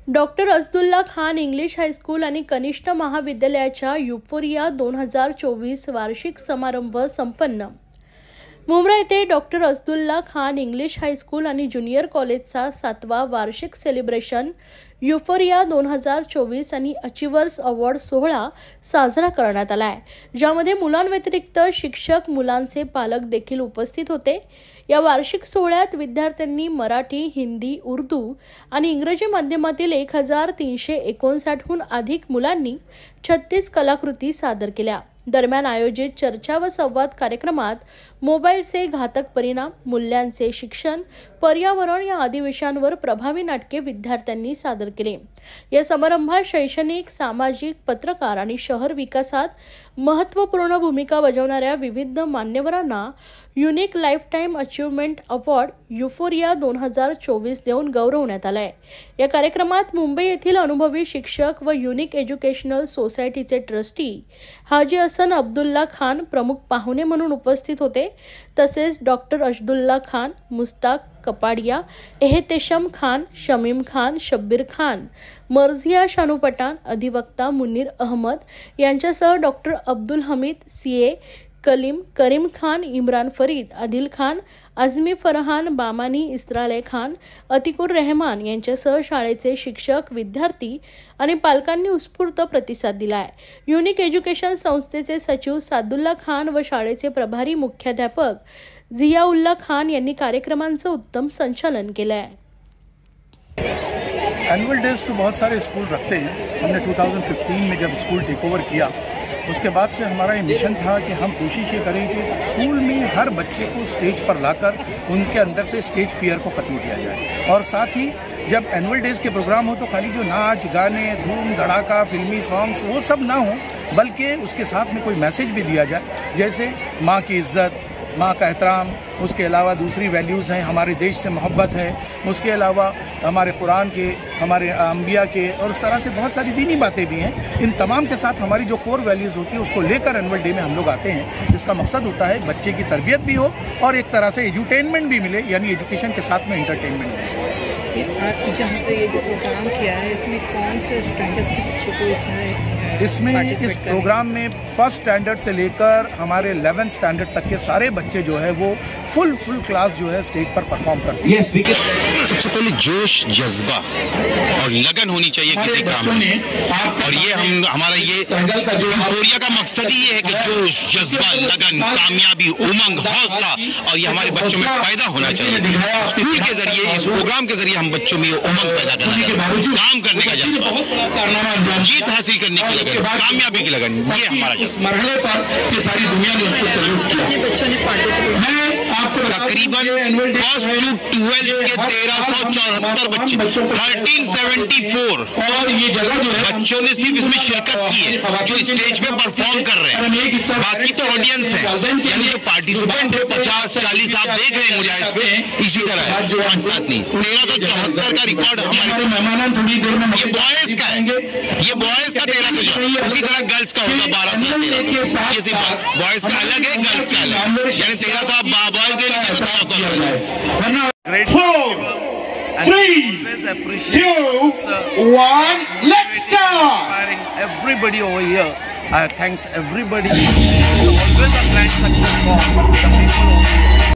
Doctor Asadullah Khan English high school आणि कनिष्ठ महाविद्यालयाच्या युफोरिया 2024 वार्षिक समारंभ संपन्न। मुंब्रा येथे doctor Asadullah Khan English high school आणि ज्युनियर कॉलेजचा 7वा वार्षिक सेलिब्रेशन युफोरिया 2024 आणि अचिव्हर्स अवॉर्ड सोहळा साजरा करण्यात आला आहे, ज्यामध्ये मुलांव्यतिरिक्त शिक्षक, मुलांचे पालक देखील उपस्थित होते। या वार्षिक सोहळ्यात विद्यार्थ्यांनी मराठी, हिंदी, उर्दू आणि इंग्रजी माध्यमातील 1359हून अधिक मुलांनी 36 कलाकृती सादर केल्या। दरम्यान आयोजित चर्चा व संवाद कार्यक्रमात मोबाईलचे घातक परिणाम, मूल्यांचे शिक्षण, पर्यावरण या आदी विषयांवर प्रभावी नाटके विद्यार्थ्यांनी सादर केले। या समारंभात शैक्षणिक, सामाजिक, पत्रकार आणि शहर विकासात महत्त्वपूर्ण भूमिका बजावणाऱ्या विविध मान्यवरांना unique lifetime achievement award euphoria 2024 देऊन गौरवण्यात आला आहे। या कार्यक्रमात मुंबई येथील अनुभवी शिक्षक व युनिक एज्युकेशनल सोसायटीचे ट्रस्टी हाजी हसन अब्दुल्ला खान प्रमुख पाहुणे म्हणून उपस्थित होते। तसेच डॉक्टर असदुल्ला खान, मुस्ताक कपाडिया, एहतेशम खान, शमीम खान, शब्बीर खान, मर्जिया शानू पठाण, अधिवक्ता मुनीर अहमद यांच्यासह डॉक्टर अब्दुल हमीद, सीए करीम खान, इम्रान फरीद, आदिल खान, आझमी फरहान, बामानी, इस्राले खान, अतिकुर रहमान यांच्यासह शाळेचे शिक्षक, विद्यार्थी आणि पालकांनी उत्स्फूर्त प्रतिसाद दिला आहे। युनिक एज्युकेशन संस्थेचे सचिव सादुल्ला खान व शाळेचे प्रभारी मुख्याध्यापक जियाउल्ला खान यांनी कार्यक्रमांचं उत्तम संचालन केलं आहे। एनुअल डेज तो बहुत सारे स्कूल रखते हैं। हमने 2015 में जब स्कूल टेक ओवर किया, उसके बाद से हमारा ये मिशन था कि हम कोशिश ये करें कि स्कूल में हर बच्चे को स्टेज पर लाकर उनके अंदर से स्टेज फियर को ख़त्म किया जाए। और साथ ही जब एनुअल डेज के प्रोग्राम हो तो खाली जो नाच गाने, धूम धड़ाका, फिल्मी सॉन्ग्स वो सब ना हो, बल्कि उसके साथ में कोई मैसेज भी दिया जाए, जैसे माँ की इज्जत, माँ का एहतराम, उसके अलावा दूसरी वैल्यूज़ हैं, हमारे देश से मोहब्बत है, उसके अलावा हमारे कुरान के, हमारे अंबिया के और उस तरह से बहुत सारी दीनी बातें भी हैं। इन तमाम के साथ हमारी जो कोर वैल्यूज़ होती है उसको लेकर एनुअल डे में हम लोग आते हैं। इसका मकसद होता है बच्चे की तरबियत भी हो और एक तरह से एजुटेनमेंट भी मिले, यानी एजुकेशन के साथ में एंटरटेनमेंट भी मिले। जहाँ पे ये जो प्रोग्राम किया है, इसमें कौन से स्टैंडर्ड्स के बच्चों को इसमें इस प्रोग्राम में फर्स्ट स्टैंडर्ड से लेकर हमारे 11th स्टैंडर्ड तक के सारे बच्चे जो है वो फुल क्लास जो है स्टेज पर परफॉर्म करते हैं। सबसे पहले जोश, जज्बा और लगन होनी चाहिए किसी काम में, और ये हमारा ये युफोरिया का मकसद ही ये है कि जोश, जज्बा, लगन, कामयाबी, उमंग, हौसला, और ये हमारे बच्चों में पैदा होना चाहिए। स्कूल के जरिए, इस प्रोग्राम के जरिए हम बच्चों में ये उमंग पैदा करना चाहिए, काम करने का जज्बा, जीत हासिल करने की लगन, कामयाबी की लगन, ये हमारा मरहले पर ये सारी दुनिया ने उसको सैल्यूट किया। बच्चों ने पार्टिसिपेट तकरीबन फर्स्ट टू 12th के 1374 बच्चे, 1374, और ये जगह जो है बच्चों ने सिर्फ इसमें शिरकत की है जो स्टेज पे परफॉर्म कर रहे हैं। बाकी तो ऑडियंस है, यानी जो पार्टिसिपेंट है 50-40 आप देख रहे हैं मुझे इसमें इसी तरह है, 5-7 नहीं, 1374 का रिकॉर्ड हमारे मेहमान थोड़ी देर में ये बॉयज का है, ये बॉयज का 13 उसी तरह गर्ल्स का होगा 12 से 13। ये सिर्फ बॉयज का अलग है, गर्ल्स का अलग, यानी 13 तो आप बॉयज दे लीजिए, 3, 2, 1, let's start! Inspiring everybody over here. Thanks everybody. Always a grand success for the people over here.